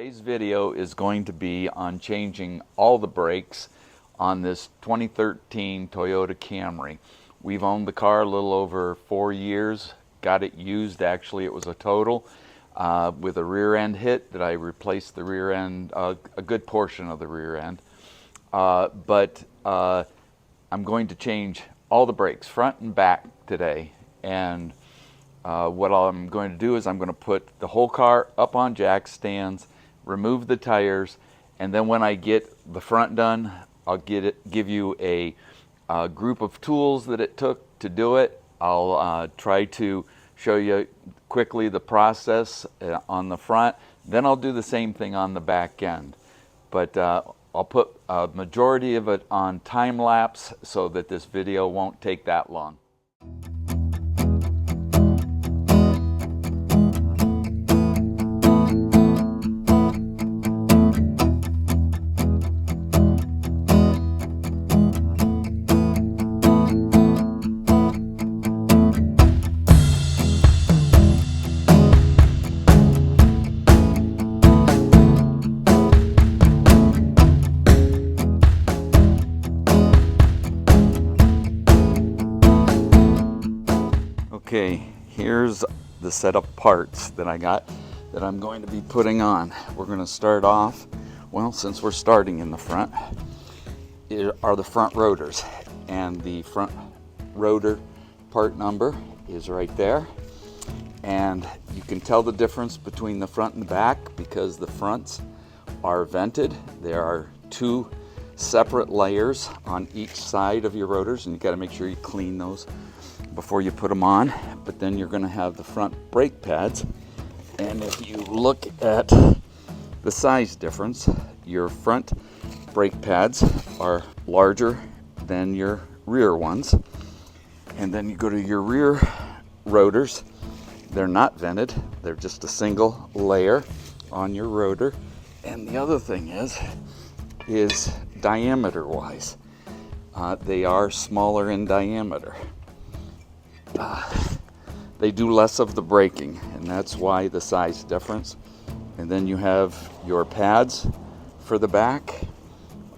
Today's video is going to be on changing all the brakes on this 2013 Toyota Camry. We've owned the car a little over 4 years, got it used. Actually, it was a total with a rear end hit that I replaced the rear end, a good portion of the rear end. But I'm going to change all the brakes, front and back today. And what I'm going to do is I'm going to put the whole car up on jack stands, remove the tires, and then when I get the front done, I'll give you a group of tools that it took to do it. I'll try to show you quickly the process on the front. Then I'll do the same thing on the back end. But I'll put a majority of it on time lapse so that this video won't take that long. Okay, here's the set of parts that I got that I'm going to be putting on. We're going to start off, well, since we're starting in the front, are the front rotors. And the front rotor part number is right there. And you can tell the difference between the front and the back because the fronts are vented. There are two separate layers on each side of your rotors, and you got to make sure you clean those before you put them on. But then you're going to have the front brake pads, and if you look at the size difference, your front brake pads are larger than your rear ones. And then you go to your rear rotors, they're not vented, they're just a single layer on your rotor. And the other thing is diameter wise, they are smaller in diameter. They do less of the braking, and that's why the size difference. And then you have your pads for the back.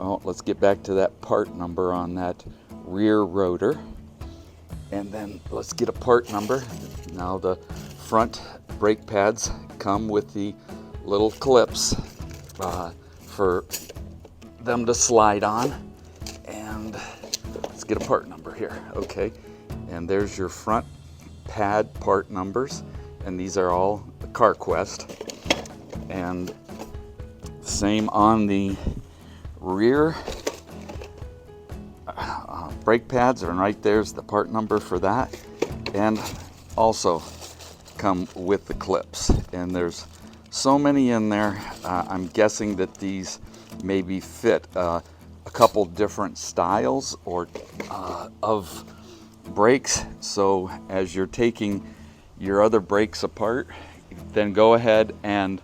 Oh, let's get back to that part number on that rear rotor. And then let's get a part number. Now the front brake pads come with the little clips for them to slide on. And let's get a part number here. Okay. And there's your front pad part numbers, and these are all the CarQuest. And same on the rear brake pads, and right there's the part number for that, and also come with the clips. And there's so many in there. I'm guessing that these maybe fit a couple different styles or of brakes. So as you're taking your other brakes apart, then go ahead and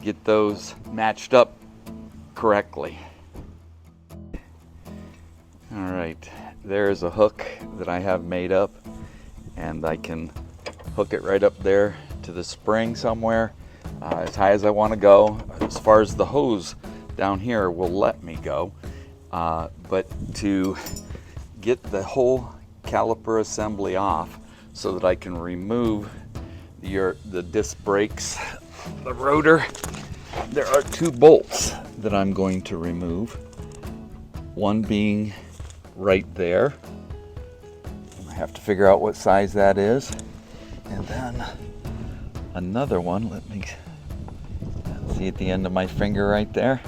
get those matched up correctly. All right, there's a hook that I have made up, and I can hook it right up there to the spring somewhere, as high as I want to go. As far as the hose down here will let me go, but to get the whole caliper assembly off so that I can remove the disc brakes, the rotor, there are two bolts that I'm going to remove. One being right there. I have to figure out what size that is. And then another one, let me see at the end of my finger right there.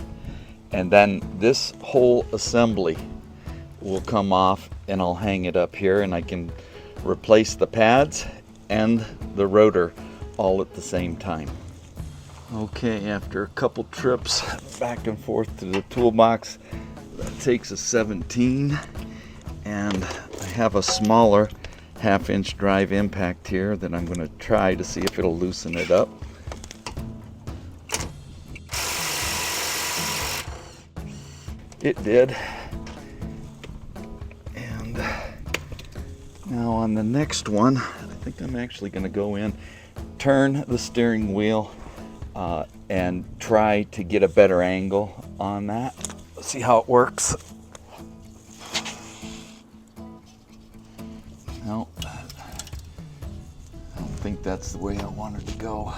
And then this whole assembly will come off, and I'll hang it up here, and I can replace the pads and the rotor all at the same time. Okay, after a couple trips back and forth to the toolbox, that takes a 17, and I have a smaller 1/2-inch drive impact here that I'm going to try to see if it'll loosen it up. It did. Now on the next one, I think I'm actually going to go in, turn the steering wheel and try to get a better angle on that. Let's see how it works. No, I don't think that's the way I wanted to go.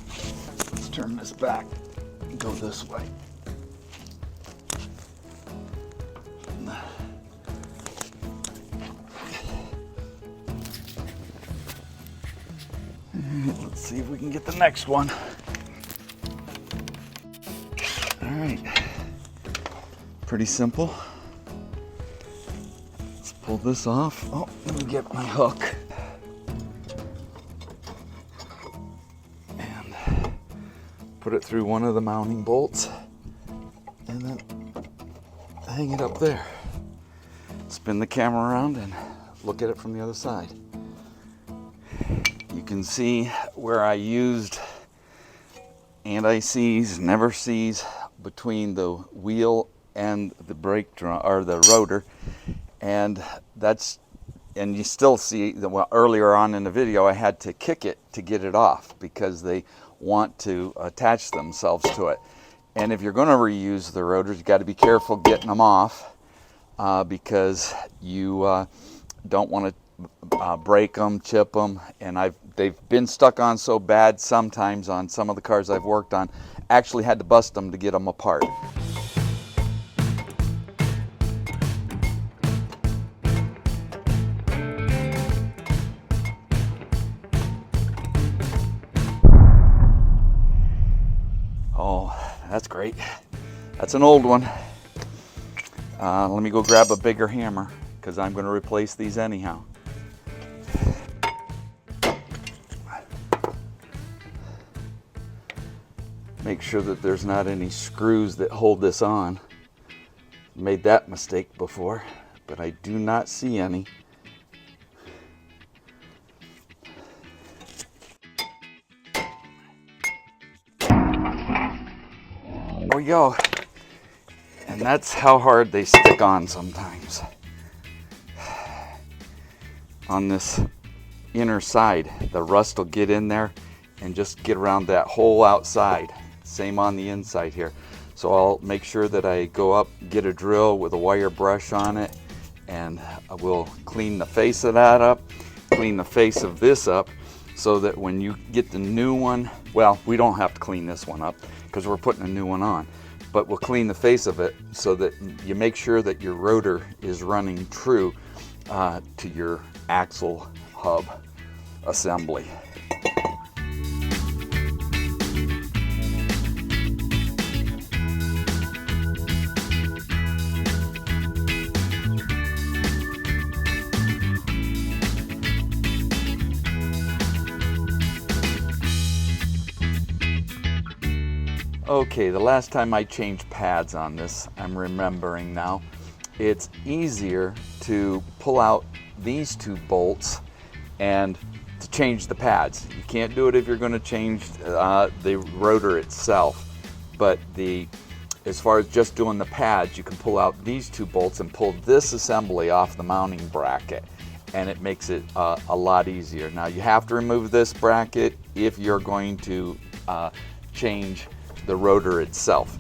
Let's turn this back and go this way. Let's see if we can get the next one. All right, pretty simple. Let's pull this off. Oh, let me get my hook. And put it through one of the mounting bolts and then hang it up there. Spin the camera around and look at it from the other side. You can see where I used anti-seize, never seize between the wheel and the brake drum or the rotor, and you still see that. Well, earlier on in the video I had to kick it to get it off because they want to attach themselves to it. And if you're going to reuse the rotors, you got to be careful getting them off because you don't want to break them, chip them, and they've been stuck on so bad sometimes on some of the cars I've worked on, actually had to bust them to get them apart. Oh, that's great. That's an old one. Let me go grab a bigger hammer because I'm going to replace these anyhow. Make sure that there's not any screws that hold this on. Made that mistake before, but I do not see any. There we go. And that's how hard they stick on sometimes. On this inner side, the rust will get in there and just get around that whole outside. Same on the inside here. So I'll make sure that I go up, get a drill with a wire brush on it, and I will clean the face of that up, clean the face of this up, so that when you get the new one, well, we don't have to clean this one up because we're putting a new one on, but we'll clean the face of it so that you make sure that your rotor is running true to your axle hub assembly. Okay, the last time I changed pads on this, I'm remembering now, it's easier to pull out these two bolts and to change the pads. You can't do it if you're going to change the rotor itself, but as far as just doing the pads, you can pull out these two bolts and pull this assembly off the mounting bracket, and it makes it a lot easier. Now you have to remove this bracket if you're going to change the rotor itself,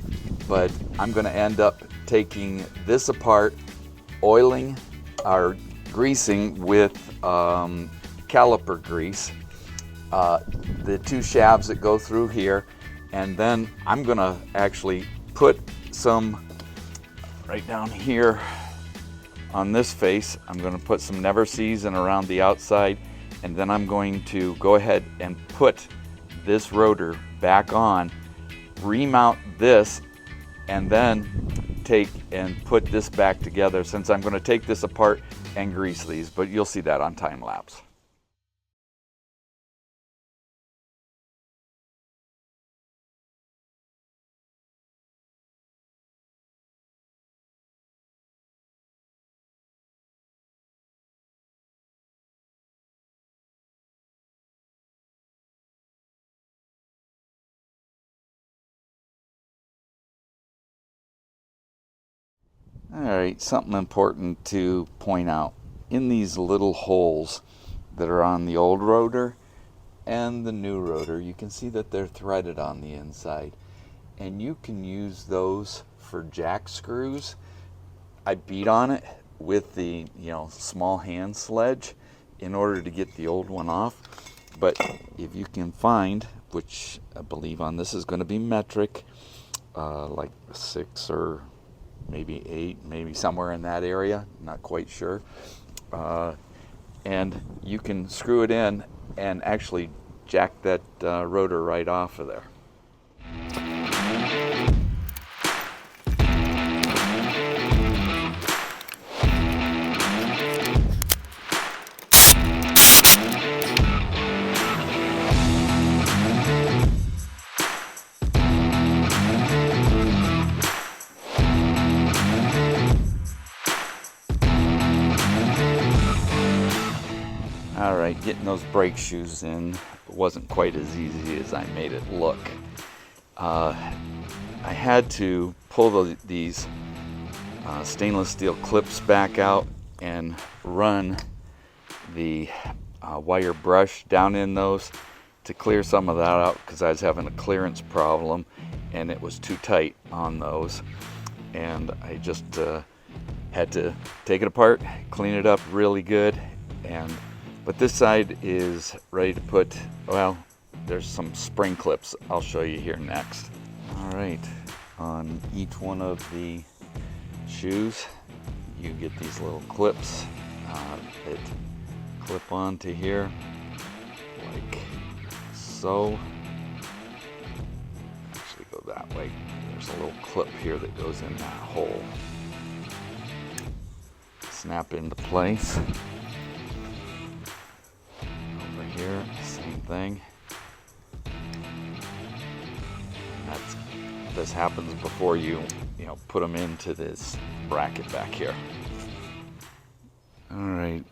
but I'm going to end up taking this apart, oiling or greasing with caliper grease the two shafts that go through here, and then I'm going to actually put some right down here on this face. I'm going to put some never seize in around the outside, and then I'm going to go ahead and put this rotor back on, remount this, and then take and put this back together, since I'm going to take this apart and grease these, but you'll see that on time lapse. Alright, something important to point out. In these little holes that are on the old rotor, and the new rotor, you can see that they're threaded on the inside, and you can use those for jack screws. I beat on it with the small hand sledge in order to get the old one off. But if you can find, which I believe on this is going to be metric, like 6 or maybe 8, maybe somewhere in that area, not quite sure, and you can screw it in and actually jack that rotor right off of there. All right, getting those brake shoes in wasn't quite as easy as I made it look. I had to pull these stainless steel clips back out and run the wire brush down in those to clear some of that out, because I was having a clearance problem and it was too tight on those. And I just had to take it apart, clean it up really good. But this side is ready to put, well, there's some spring clips I'll show you here next. All right, on each one of the shoes, you get these little clips that clip onto here, like so. Actually go that way. There's a little clip here that goes in that hole. Snap into place. Here, same thing. This happens before you put them into this bracket back here. All right,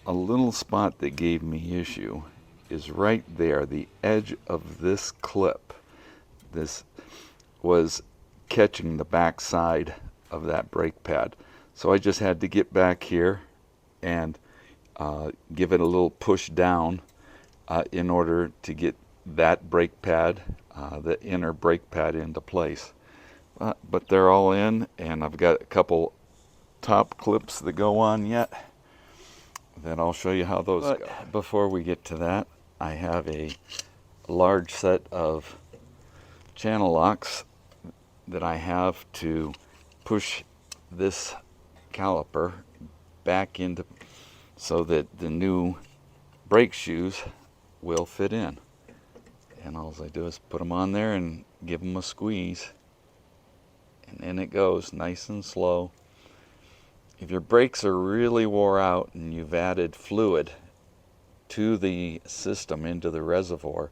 a little spot that gave me issue is right there, the edge of this clip. This was catching the back side of that brake pad, so I just had to get back here and give it a little push down in order to get that brake pad, the inner brake pad, into place. But they're all in, and I've got a couple top clips that go on yet. Then I'll show you how those go. Before we get to that, I have a large set of channel locks that I have to push this caliper back into, so that the new brake shoes will fit in. And all I do is put them on there and give them a squeeze, and in it goes, nice and slow. If your brakes are really wore out and you've added fluid to the system, into the reservoir,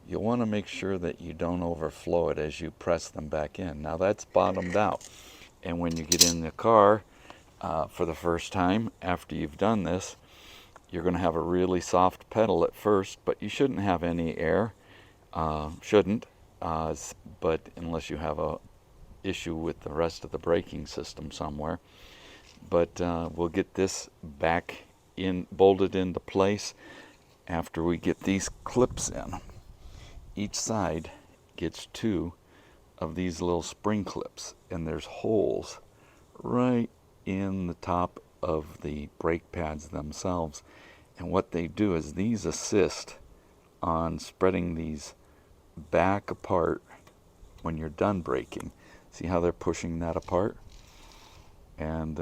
you'll want to make sure that you don't overflow it as you press them back in. Now that's bottomed out, and when you get in the car for the first time after you've done this, you're going to have a really soft pedal at first, but you shouldn't have any air. But unless you have a issue with the rest of the braking system somewhere. But we'll get this back in, bolted into place after we get these clips in. Each side gets 2 of these little spring clips, and there's holes right in the top of the brake pads themselves. And what they do is these assist on spreading these back apart when you're done braking. See how they're pushing that apart? And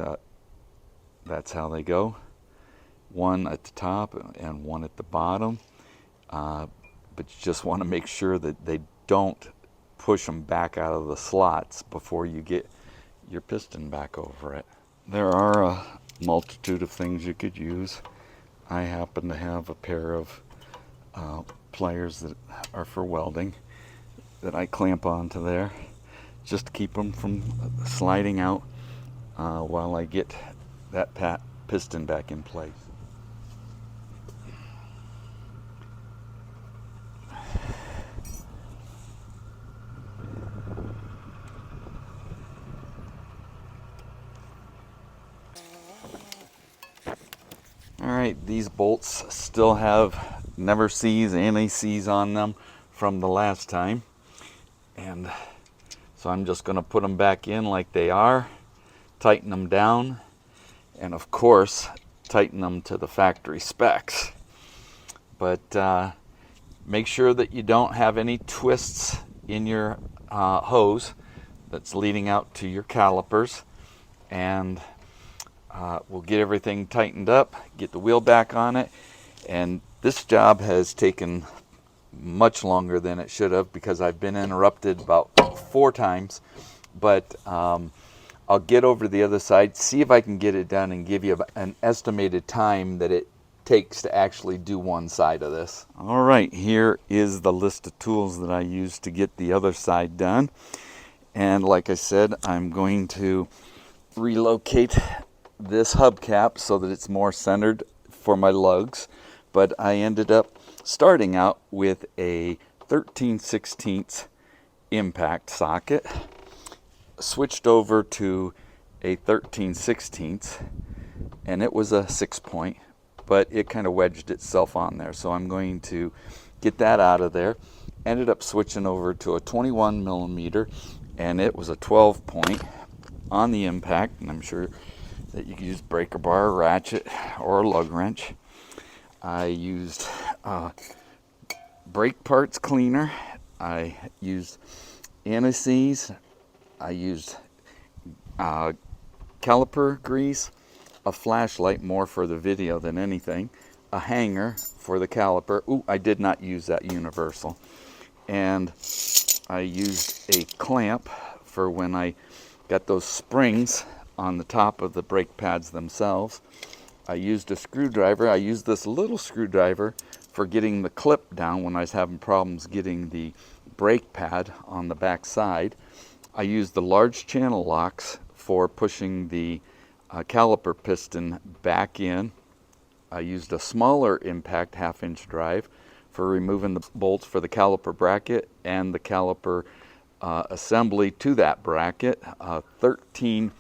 that's how they go. One at the top and one at the bottom. But you just want to make sure that they don't push them back out of the slots before you get your piston back over it. There are a multitude of things you could use. I happen to have a pair of pliers that are for welding that I clamp onto there, just to keep them from sliding out while I get that piston back in place. All right, these bolts still have never sees any C's on them from the last time. And so I'm just going to put them back in like they are, tighten them down, and of course tighten them to the factory specs. But make sure that you don't have any twists in your hose that's leading out to your calipers, and we'll get everything tightened up, get the wheel back on it. And this job has taken much longer than it should have because I've been interrupted about 4 times, but I'll get over to the other side, see if I can get it done, and give you an estimated time that it takes to actually do one side of this. All right, here is the list of tools that I use to get the other side done. And like I said, I'm going to relocate this hubcap so that it's more centered for my lugs. But I ended up starting out with a 13/16 impact socket, switched over to a 13/16, and it was a 6-point, but it kind of wedged itself on there. So I'm going to get that out of there. Ended up switching over to a 21 millimeter, and it was a 12-point on the impact. And I'm sure that you can use breaker bar, ratchet, or a lug wrench. I used brake parts cleaner. I used anti-seize. I used caliper grease, a flashlight more for the video than anything, a hanger for the caliper. Ooh, I did not use that universal. And I used a clamp for when I got those springs on the top of the brake pads themselves. I used a screwdriver. I used this little screwdriver for getting the clip down when I was having problems getting the brake pad on the back side. I used the large channel locks for pushing the caliper piston back in. I used a smaller impact 1/2-inch drive for removing the bolts for the caliper bracket and the caliper assembly to that bracket. 14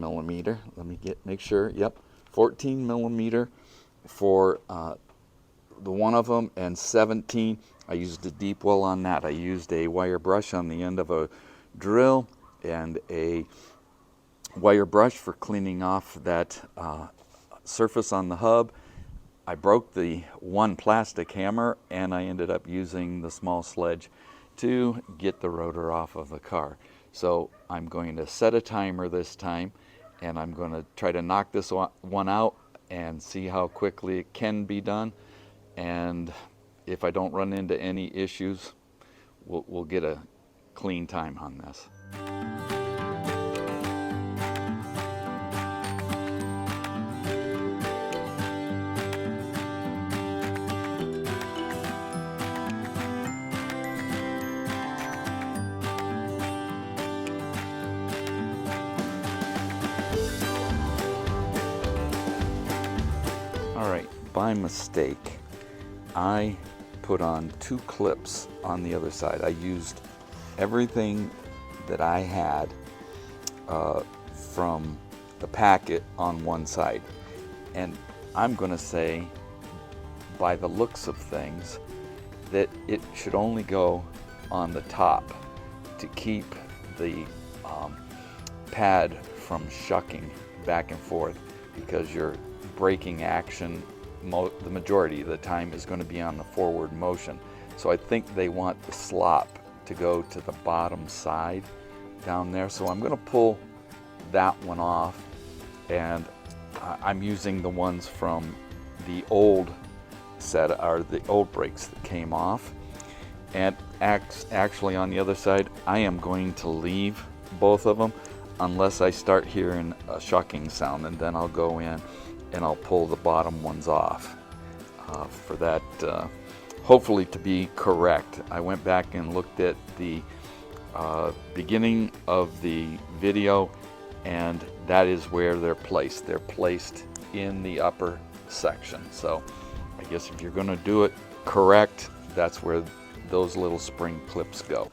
millimeter. Let me make sure. Yep, 14 millimeter for the one of them, and 17. I used a deep well on that. I used a wire brush on the end of a drill and a wire brush for cleaning off that surface on the hub. I broke the one plastic hammer, and I ended up using the small sledge to get the rotor off of the car. So I'm going to set a timer this time, and I'm going to try to knock this one out and see how quickly it can be done. And if I don't run into any issues, we'll get a clean time on this. All right, by mistake, I put on 2 clips on the other side. I used everything that I had from the packet on one side. And I'm gonna say, by the looks of things, that it should only go on the top to keep the pad from shucking back and forth, because your braking action the majority of the time is going to be on the forward motion. So I think they want the slop to go to the bottom side down there. So I'm going to pull that one off, and I'm using the ones from the old set, or the old brakes that came off. And actually on the other side, I am going to leave both of them unless I start hearing a shucking sound, and then I'll go in and I'll pull the bottom ones off for that hopefully to be correct. I went back and looked at the beginning of the video, and that is where they're placed. They're placed in the upper section. So I guess if you're going to do it correct, that's where those little spring clips go.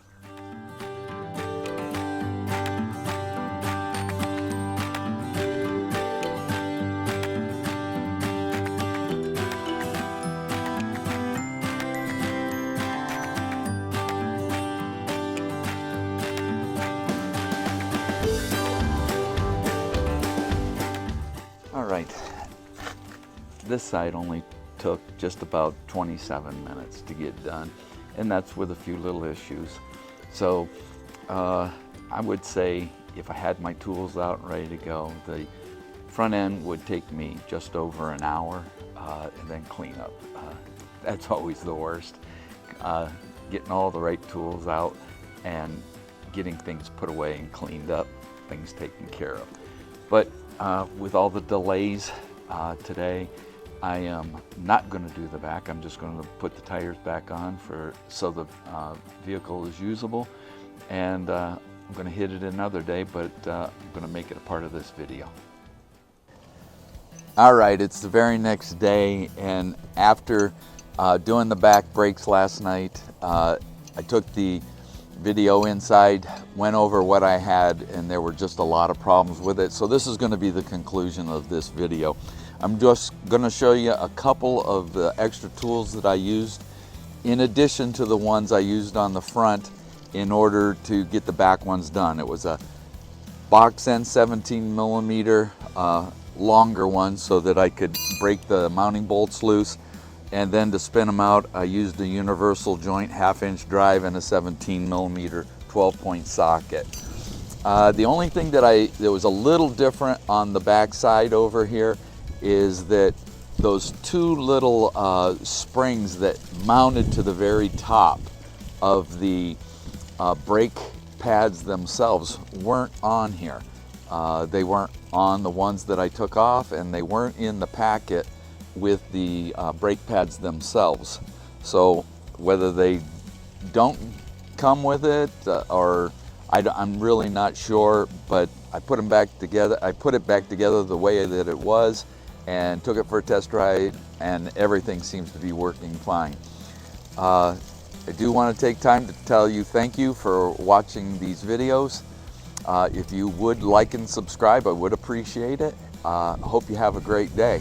this side only took just about 27 minutes to get done, and that's with a few little issues. So I would say if I had my tools out and ready to go, the front end would take me just over an hour, and then clean up. That's always the worst. Getting all the right tools out and getting things put away and cleaned up, things taken care of. But with all the delays today, I am not going to do the back. I'm just going to put the tires back on so the vehicle is usable, and I'm going to hit it another day, but I'm going to make it a part of this video. All right, it's the very next day, and after doing the back brakes last night, I took the video inside, went over what I had, and there were just a lot of problems with it. So this is going to be the conclusion of this video. I'm just going to show you a couple of the extra tools that I used in addition to the ones I used on the front in order to get the back ones done. It was a box end 17 millimeter longer one so that I could break the mounting bolts loose, and then to spin them out I used a universal joint 1/2 inch drive and a 17 millimeter 12-point socket. The only thing that was a little different on the back side over here is that those two little springs that mounted to the very top of the brake pads themselves weren't on here. They weren't on the ones that I took off, and they weren't in the packet with the brake pads themselves. So whether they don't come with it or I'm really not sure, but I put them back together. I put it back together the way that it was and took it for a test ride, and everything seems to be working fine. I do want to take time to tell you thank you for watching these videos. If you would like and subscribe, I would appreciate it. I hope you have a great day.